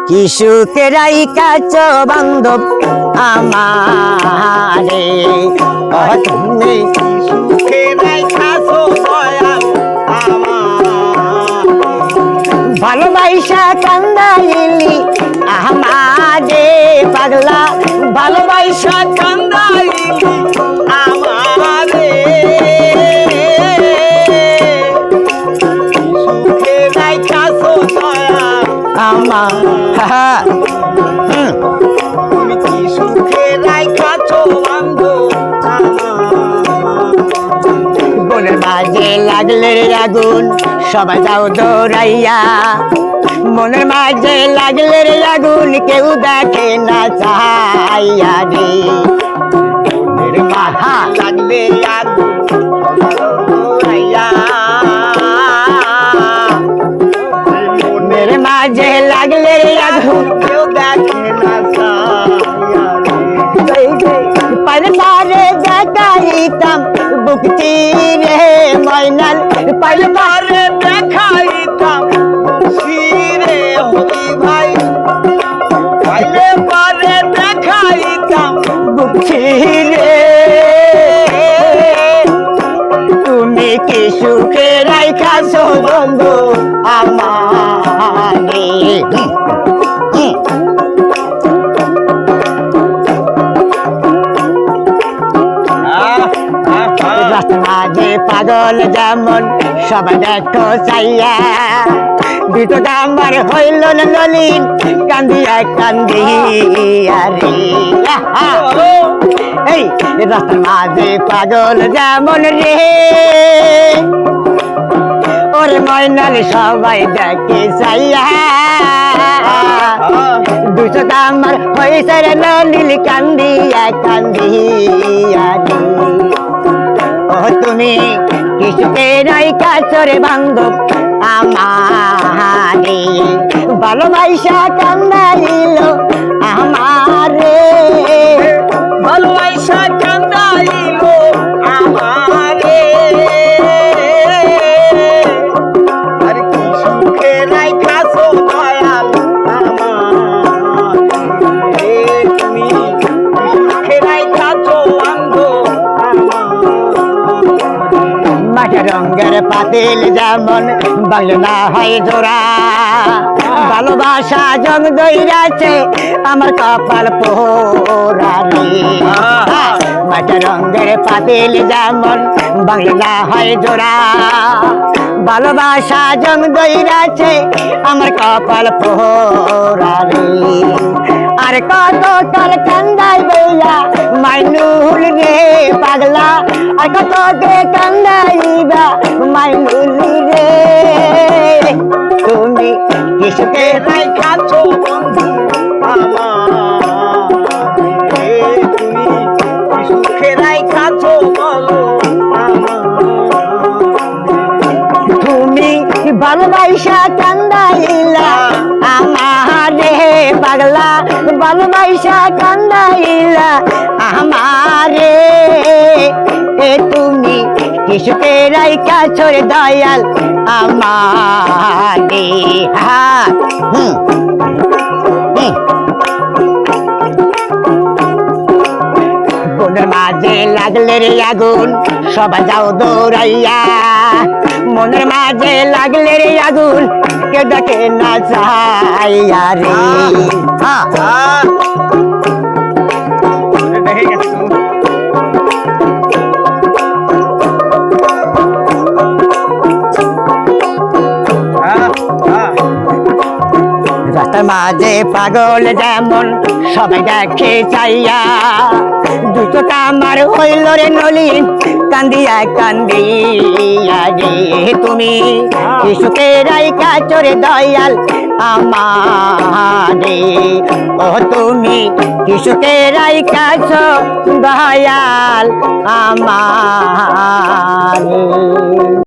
কি সুখেরাই কাছ বান্ধব আমারে তুমি সুখেরাই খাসো দয়াল ভালোবাসা কান্দাইলি আমারে পাগলা ভালোবাসা কান্দাইলি আমারে সুখেরাই খাসো দয়াল আমার তুমি কি সুখেরাই খাসো বান্ধব বনের মাঝে লাগলে আগুন সবাই যাও দৌড়াইয়া মনের মাঝে লাগলে আগুন কেউ দেখে না চাইয়া রে মনের মাঝে লাগলে আগুন দৌড়াইয়া মনের মাঝে লাগলে আগুন কেউ দেখে না পারে পারে দেখাইতাম বুকটি রে ময়নাল পারে পারে দেখাইতাম শিরে হলি ভাই পাইলে পারে দেখাইতাম বুকটি রে তুমি কি সুখে রাইখাছো বন্ধু আমারে মাঝে পাগল যেমন সবাই দেখো চাইয়া দুটো আমার হইল না নলিন কান্দিয়া কান্দিয়া রে এই রাস্তার মাঝে পাগল যেমন রে ওরে ময়নাল সবাই দেখে চাইয়া দুটো আমার হয়েছে রে নলিন কান্দিয়া কান্দিয়া রে ও তুমি কিছুতে নাই কাছরে বান্ধব আমারে ভালোবাসা কান্দাইল আমারে ভালোবাসা কান্দাইল আমারে আর কি সুখে রাইখাছো দয়াল আমারে তুমি সুখে রাইখাছো বান্ধব মাঠে রঙের পাতিল যেমন বাংলা হয় জোড়া ভালোবাসা জং দইরাছে আমার কপাল পোড়া রে মাঠে রঙের পাতিল যেমন বাংলা হয় জোড়া ভালোবাসা জং দইরাছে আমার কপাল পোড়া রে আর কত কাল কান্দাই বইলা মাইনুল রে পাগলা আর কত কে কান্দাইবা মাইনুল রে তুমি কিছুকে রাইখাছো বন্ধু আমারে তুমি সুখে রাইখাছো বলো তুমি ভালোবাসা কান্দাইলা আমারে পাগলা ভালোবাসা কান্দাইলা আমারে এ তুমি কিছুকে রাইকা ছড়ে দয়াল আমারে বনের মাঝে লাগলে রে আগুন সবাই যাও দৌড়াইয়া মনের মাঝে লাগলে রে আগুন কেউ দেখে না চাইয়া রে দেখে গেছো রাস্তার মাঝে পাগল যেমন সবাই দেখে চাইয়া দুটো আমার হইল রে নলিন কান্দিয়া কান্দিয়া রে তুমি সুখে রাইকা চরে দয়াল আমারে ও তুমি সুখে রাইকা দয়াল আমারে